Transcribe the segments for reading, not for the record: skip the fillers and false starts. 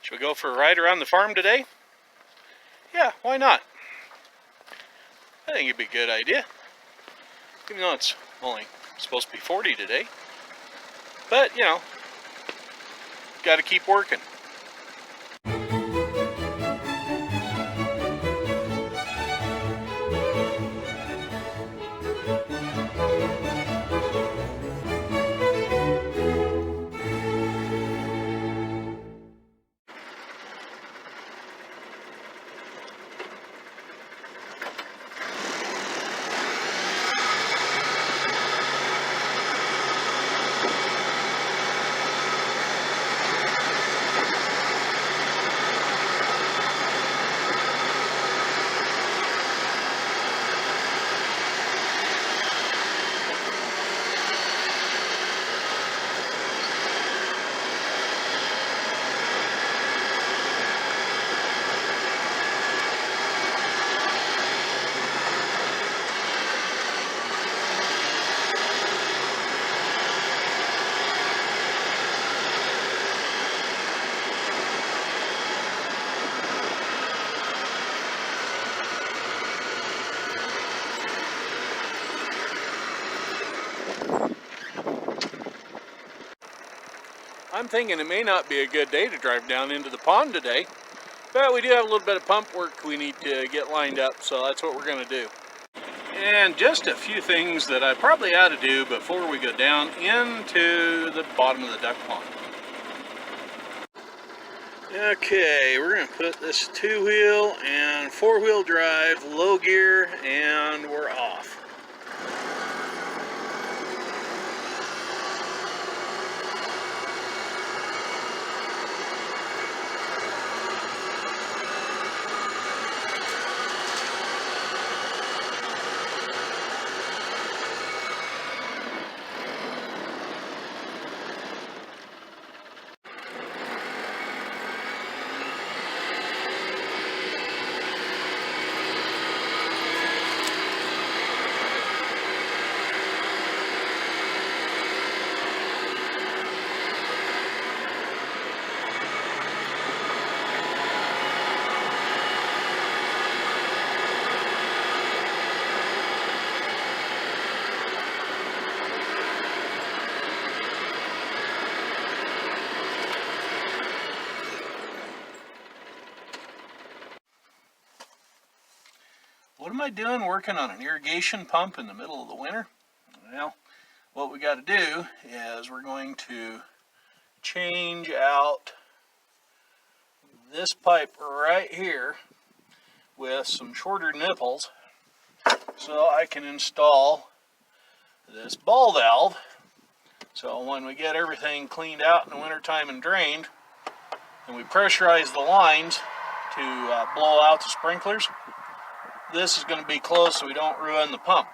Should we go for a ride around the farm today? Yeah, why not? I think it'd be a good idea. Even though it's only supposed to be 40 today. But, you know, got to keep working. I'm thinking it may not be a good day to drive down into the pond today, but we do have a little bit of pump work we need to get lined up, so that's what we're going to do. And just a few things that I probably ought to do before we go down into the bottom of the duck pond. Okay, we're going to put this 2-wheel and 4-wheel drive low gear, and we're off. What am I doing working on an irrigation pump in the middle of the winter? Well, what we got to do is we're going to change out this pipe right here with some shorter nipples so I can install this ball valve. So when we get everything cleaned out in the wintertime and drained, and we pressurize the lines to blow out the sprinklers, this is going to be closed so we don't ruin the pump.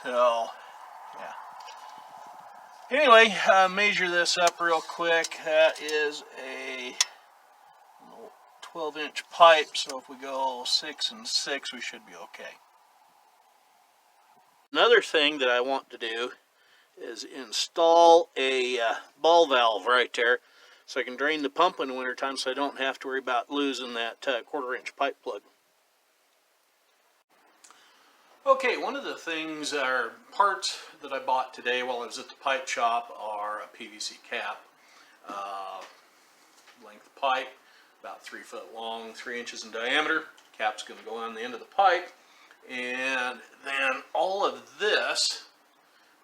So, yeah. Anyway, measure this up real quick. That is a 12-inch pipe, so if we go 6 and 6, we should be okay. Another thing that I want to do is install a ball valve right there, so I can drain the pump in the wintertime so I don't have to worry about losing that 1/4-inch pipe plug. Okay, one of the things, or parts that I bought today while I was at the pipe shop are a PVC cap. Length of pipe, about 3 foot long, 3 inches in diameter. Cap's going to go on the end of the pipe. And then all of this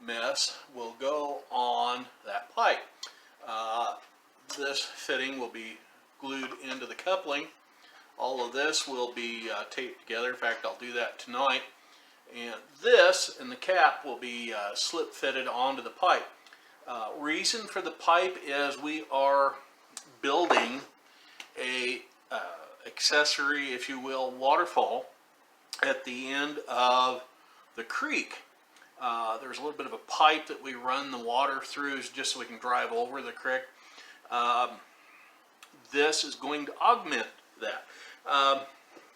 mess will go on that pipe. This fitting will be glued into the coupling. All of this will be taped together. In fact, I'll do that tonight. And this and the cap will be slip fitted onto the pipe. Reason for the pipe is we are building a accessory, if you will, waterfall at the end of the creek. There's a little bit of a pipe that we run the water through just so we can drive over the creek. This is going to augment that.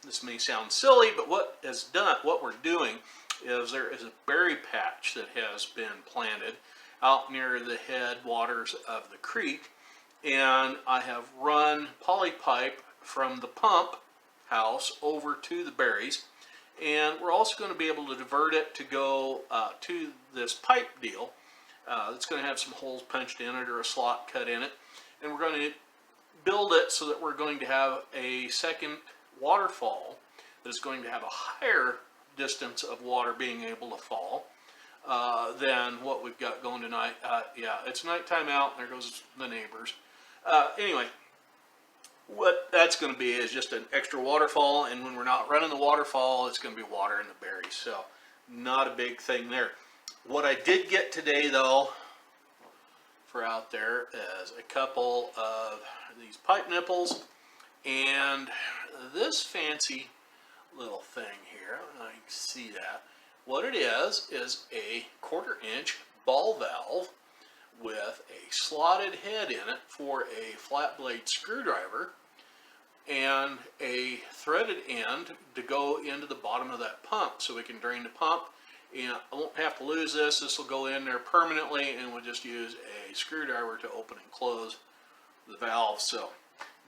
This may sound silly, but what we're doing is there is a berry patch that has been planted, out near the headwaters of the creek, and I have run poly pipe from the pump house over to the berries, and we're also going to be able to divert it to go to this pipe deal. It's going to have some holes punched in it or a slot cut in it, and we're going to build it so that we're going to have a second waterfall that's going to have a higher distance of water being able to fall than what we've got going tonight. Yeah, it's nighttime out, and there goes the neighbors. Anyway, what that's going to be is just an extra waterfall, and when we're not running the waterfall, it's going to be water in the berries, so not a big thing there. What I did get today, though, for out there is a couple of these pipe nipples and this fancy little thing here. I can see that. What it is a 1/4-inch ball valve with a slotted head in it for a flat blade screwdriver and a threaded end to go into the bottom of that pump so we can drain the pump. And I won't have to lose this. This will go in there permanently, and we'll just use a screwdriver to open and close the valve. So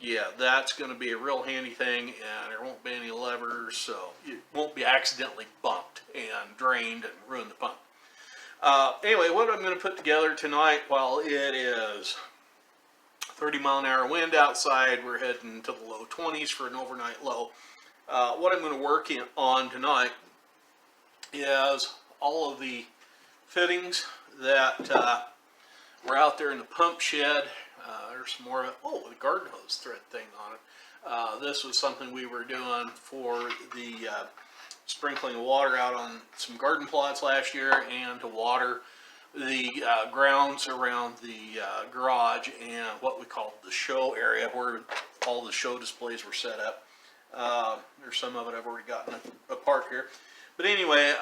yeah, that's going to be a real handy thing, and there won't be any levers, so it won't be accidentally bumped and drained and ruin the pump. Anyway, what I'm going to put together tonight, while it is 30-mile-an-hour wind outside, we're heading to the low 20s for an overnight low. What I'm going to work on tonight is all of the fittings that were out there in the pump shed. There's some more, the garden hose thread thing on it. This was something we were doing for the sprinkling of water out on some garden plots last year, and to water the grounds around the garage and what we call the show area where all the show displays were set up. There's some of it I've already gotten apart here. But anyway,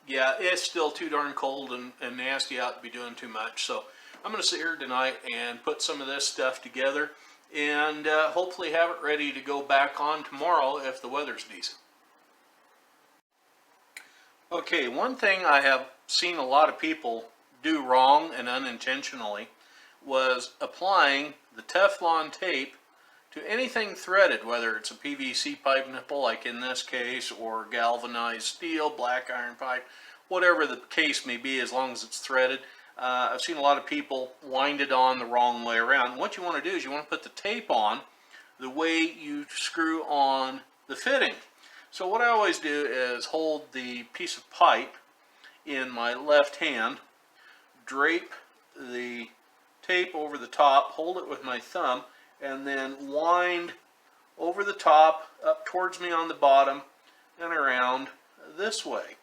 yeah, it's still too darn cold and nasty out to be doing too much. So I'm going to sit here tonight and put some of this stuff together and hopefully have it ready to go back on tomorrow if the weather's decent. Okay, one thing I have seen a lot of people do wrong and unintentionally was applying the Teflon tape to anything threaded, whether it's a PVC pipe nipple like in this case, or galvanized steel, black iron pipe, whatever the case may be, as long as it's threaded. I've seen a lot of people wind it on the wrong way around. What you want to do is you want to put the tape on the way you screw on the fitting. So what I always do is hold the piece of pipe in my left hand, drape the tape over the top, hold it with my thumb, and then wind over the top, up towards me on the bottom, and around this way.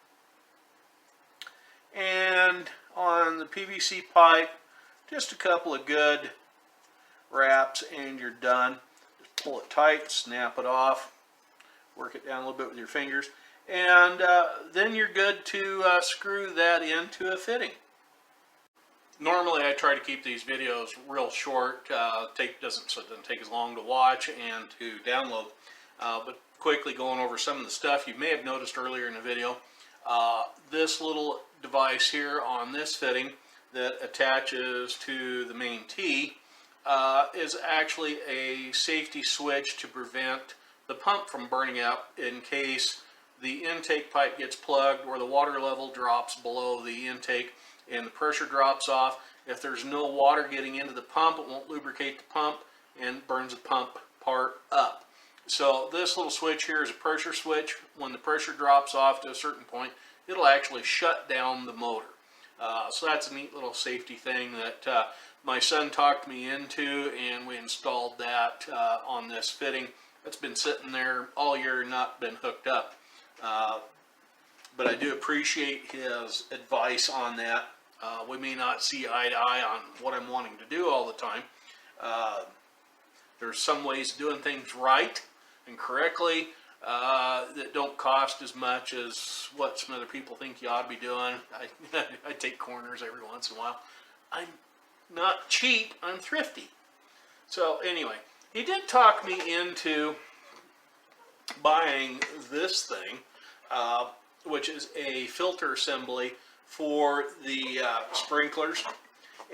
And on the PVC pipe, just a couple of good wraps and you're done. Just pull it tight, snap it off, work it down a little bit with your fingers, and then you're good to screw that into a fitting. Normally I try to keep these videos real short. Tape doesn't take as long to watch and to download. But quickly going over some of the stuff you may have noticed earlier in the video. This little device here on this fitting that attaches to the main tee is actually a safety switch to prevent the pump from burning up in case the intake pipe gets plugged or the water level drops below the intake and the pressure drops off. If there's no water getting into the pump, it won't lubricate the pump and burns the pump part up. So this little switch here is a pressure switch. When the pressure drops off to a certain point, it'll actually shut down the motor. So that's a neat little safety thing that my son talked me into, and we installed that on this fitting. It's been sitting there all year and not been hooked up. But I do appreciate his advice on that. We may not see eye to eye on what I'm wanting to do all the time. There's some ways of doing things right and correctly that don't cost as much as what some other people think you ought to be doing. I take corners every once in a while. I'm not cheap, I'm thrifty. So anyway, he did talk me into buying this thing, which is a filter assembly for the sprinklers.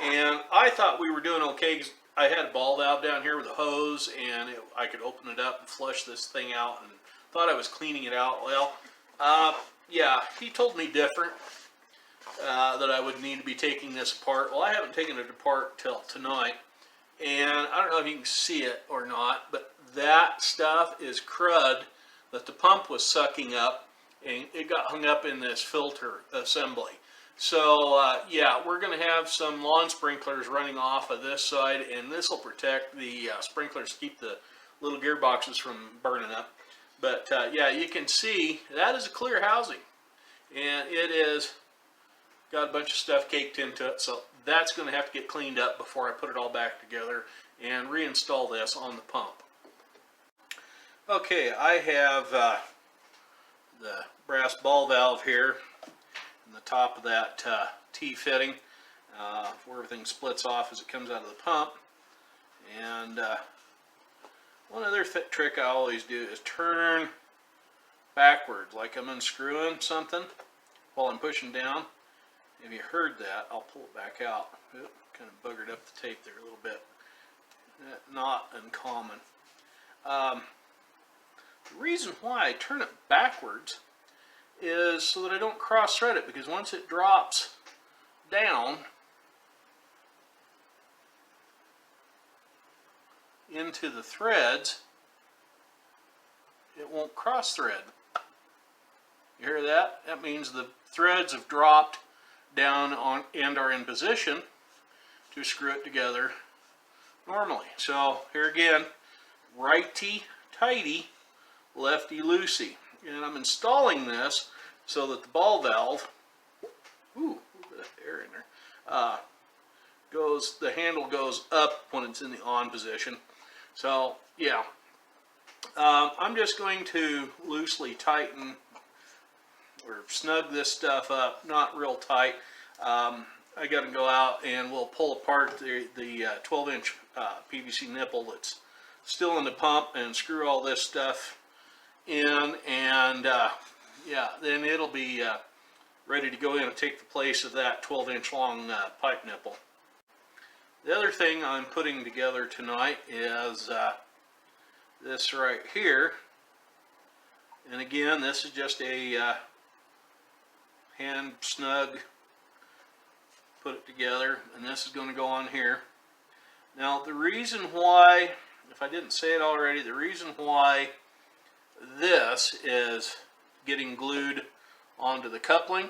And I thought we were doing okay because I had a ball valve down here with a hose, and I could open it up and flush this thing out, and thought I was cleaning it out. Well, yeah, he told me different, that I would need to be taking this apart. Well, I haven't taken it apart till tonight, and I don't know if you can see it or not, but that stuff is crud that the pump was sucking up, and it got hung up in this filter assembly. So yeah, we're going to have some lawn sprinklers running off of this side, and this will protect the sprinklers, keep the little gearboxes from burning up. But yeah, you can see that is a clear housing, and it is got a bunch of stuff caked into it, so that's going to have to get cleaned up before I put it all back together and reinstall this on the pump. Okay, I have the brass ball valve here in the top of that T-fitting, where everything splits off as it comes out of the pump. And one other trick I always do is turn backwards, like I'm unscrewing something while I'm pushing down. If you heard that, I'll pull it back out. Oop, kind of buggered up the tape there a little bit. Not uncommon. The reason why I turn it backwards is so that I don't cross thread it, because once it drops down into the threads, it won't cross thread. You hear that? That means the threads have dropped down on and are in position to screw it together normally. So here again, righty tighty, lefty loosey, and I'm installing this so that the ball valve, ooh, a little bit of air in there, the handle goes up when it's in the on position. So yeah, I'm just going to loosely tighten or snug this stuff up, not real tight. I got to go out and we'll pull apart the 12-inch PVC nipple that's still in the pump and screw all this stuff in, and yeah, then it'll be ready to go in and take the place of that 12-inch long pipe nipple. The other thing I'm putting together tonight is this right here, and again, this is just a hand snug, put it together, and this is going to go on here. Now the reason why, if I didn't say it already, the reason why this is getting glued onto the coupling,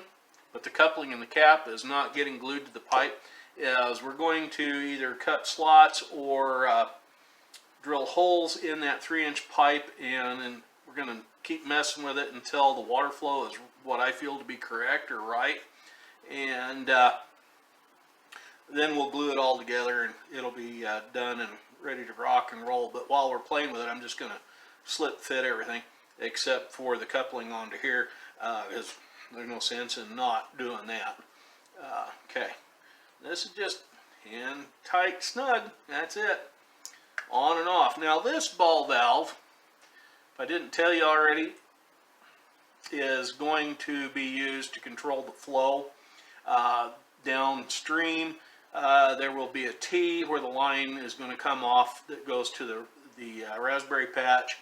but the coupling in the cap is not getting glued to the pipe, is we're going to either cut slots or drill holes in that 3-inch pipe, and then we're going to keep messing with it until the water flow is what I feel to be correct or right, and then we'll glue it all together and it'll be done and ready to rock and roll. But while we're playing with it, I'm just going to slip fit everything except for the coupling onto here, because there's no sense in not doing that. Okay, this is just hand tight snug, that's it, on and off. Now this ball valve, if I didn't tell you already, is going to be used to control the flow downstream. There will be a T where the line is going to come off that goes to the raspberry patch,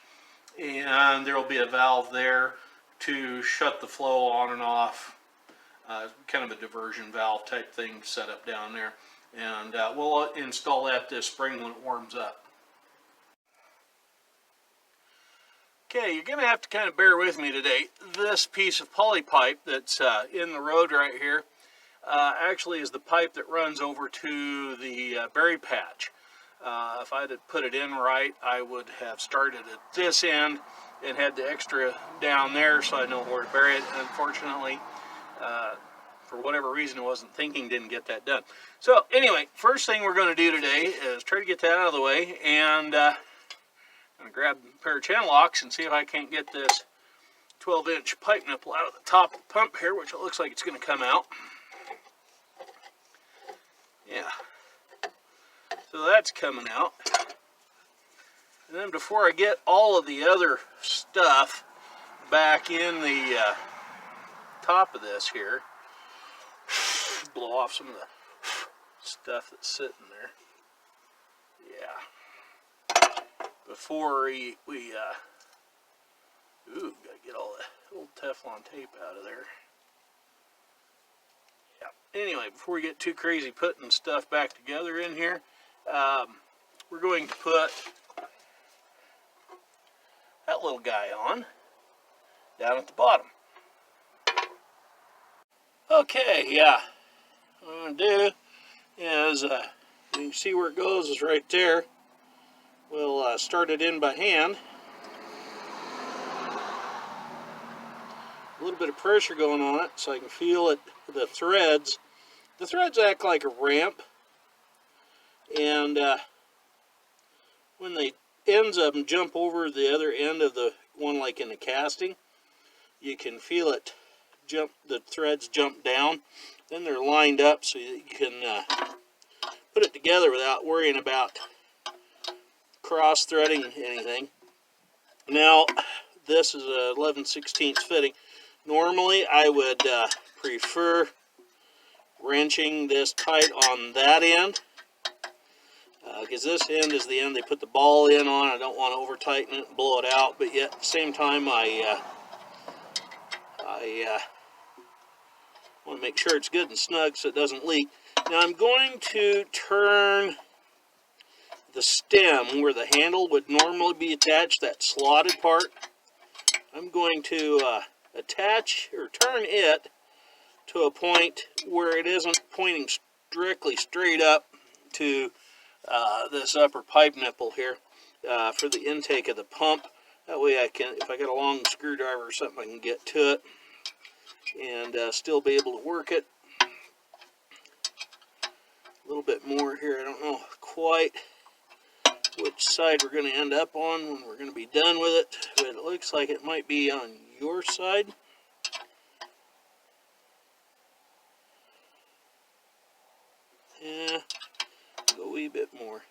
and there will be a valve there to shut the flow on and off, kind of a diversion valve type thing set up down there, and we'll install that this spring when it warms up. Okay, you're going to have to kind of bear with me today. This piece of poly pipe that's in the road right here actually is the pipe that runs over to the berry patch. If I'd have put it in right, I would have started at this end and had the extra down there so I know where to bury it. Unfortunately, for whatever reason I wasn't thinking, didn't get that done. So anyway, first thing we're going to do today is try to get that out of the way, and I'm going to grab a pair of channel locks and see if I can't get this 12-inch pipe nipple out of the top of the pump here, which it looks like it's going to come out. Yeah, so that's coming out. And then before I get all of the other stuff back in the top of this here, blow off some of the stuff that's sitting there. Yeah. Before we ooh, gotta get all the old Teflon tape out of there. Yeah. Anyway, before we get too crazy putting stuff back together in here, we're going to put that little guy on down at the bottom. Okay, yeah. What I'm going to do is, you can see where it goes is right there. We'll start it in by hand. A little bit of pressure going on it so I can feel it, the threads. The threads act like a ramp, and when the ends of them jump over the other end of the one, like in the casting, you can feel it jump, the threads jump down. Then they're lined up so you can put it together without worrying about cross threading anything. Now this is a 11/16 fitting. Normally I would prefer wrenching this tight on that end, because this end is the end they put the ball in on. I don't want to over tighten it and blow it out, but yet at the same time I want to make sure it's good and snug so it doesn't leak. Now I'm going to turn the stem where the handle would normally be attached, that slotted part. I'm going to attach or turn it to a point where it isn't pointing directly straight up to this upper pipe nipple here for the intake of the pump. That way I can, if I got a long screwdriver or something, I can get to it and still be able to work it. A little bit more here. I don't know quite which side we're going to end up on when we're going to be done with it, but it looks like it might be on your side. Yeah, go a wee bit more.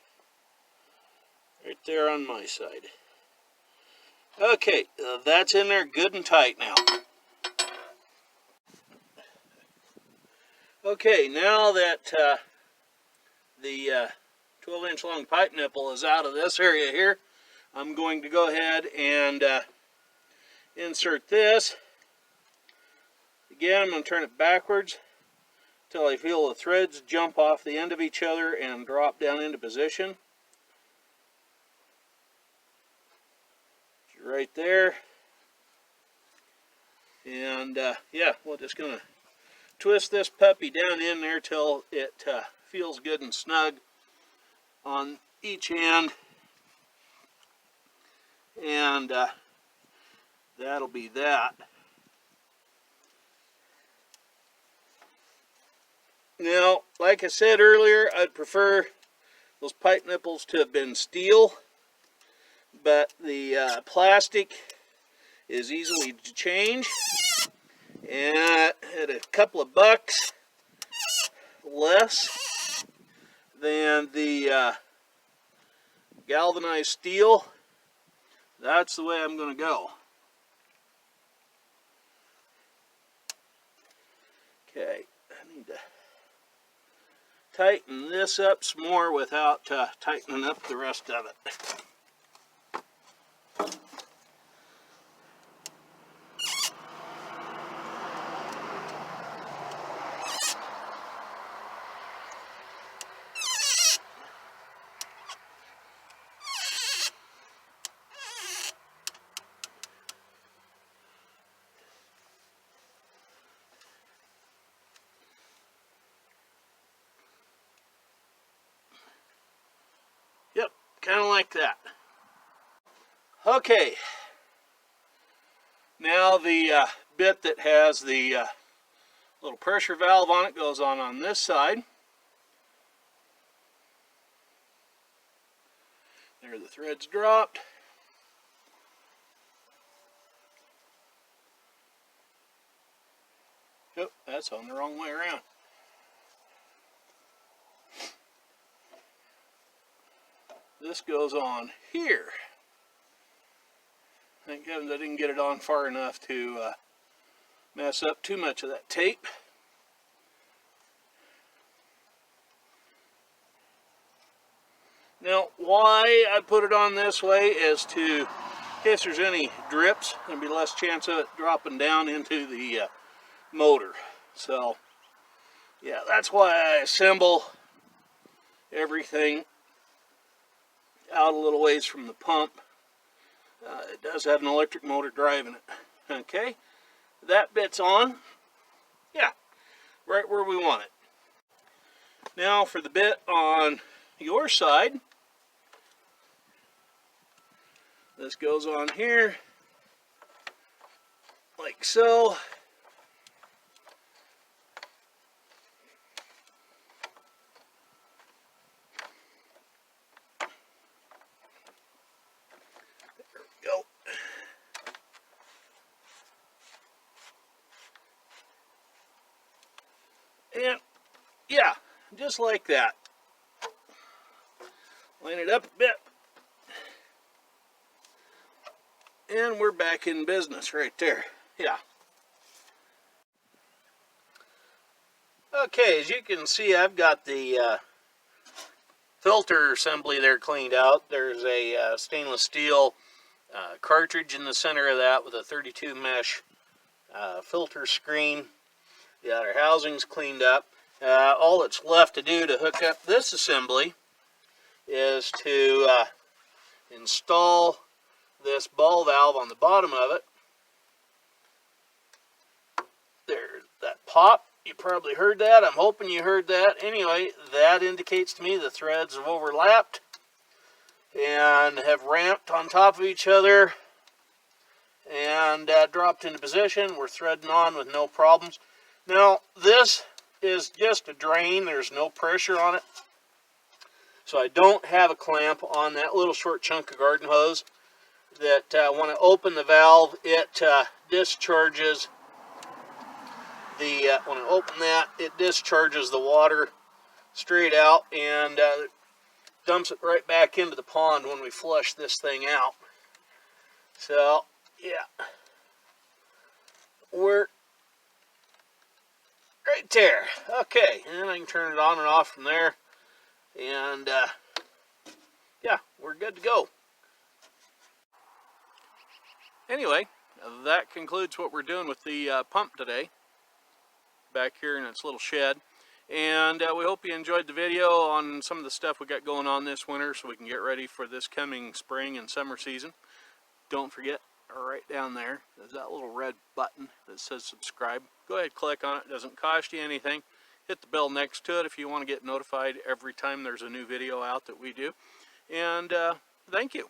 Right there on my side. Okay, that's in there good and tight now. Okay, now that the 12-inch long pipe nipple is out of this area here, I'm going to go ahead and insert this. Again, I'm going to turn it backwards until I feel the threads jump off the end of each other and drop down into position. Right there. And yeah, we're just going to twist this puppy down in there till it feels good and snug on each end, and that'll be that. Now, like I said earlier, I'd prefer those pipe nipples to have been steel, but the plastic is easily to change, and at a couple of bucks less than the galvanized steel, that's the way I'm going to go. Okay, I need to tighten this up some more without tightening up the rest of it. Yep, kind of like that. Okay, now the bit that has the little pressure valve on it goes on this side. There, the threads dropped. Yep, that's on the wrong way around. This goes on here. Thank heavens I didn't get it on far enough to mess up too much of that tape. Now, why I put it on this way is to, in case there's any drips, there'll be less chance of it dropping down into the motor. So, yeah, that's why I assemble everything out a little ways from the pump. It does have an electric motor driving it. Okay, that bit's on. Yeah, right where we want it. Now for the bit on your side. This goes on here, like so. There we go. And yeah, just like that. Line it up a bit. And we're back in business right there. Yeah. Okay, as you can see, I've got the filter assembly there cleaned out. There's a stainless steel cartridge in the center of that with a 32 mesh filter screen. The outer housing's cleaned up. All that's left to do to hook up this assembly is to install this ball valve on the bottom of it. There's that pop. You probably heard that. I'm hoping you heard that. Anyway, that indicates to me the threads have overlapped and have ramped on top of each other and dropped into position. We're threading on with no problems. Now, this is just a drain. There's no pressure on it. So I don't have a clamp on that little short chunk of garden hose that when I open the valve, it discharges the, when I open that, it discharges the water straight out and dumps it right back into the pond when we flush this thing out. So, yeah, we're right there. Okay, and I can turn it on and off from there. And, yeah, we're good to go. Anyway, that concludes what we're doing with the pump today. Back here in its little shed. And we hope you enjoyed the video on some of the stuff we got going on this winter so we can get ready for this coming spring and summer season. Don't forget, right down there, there's that little red button that says subscribe. Go ahead, click on it. It doesn't cost you anything. Hit the bell next to it if you want to get notified every time there's a new video out that we do. And thank you.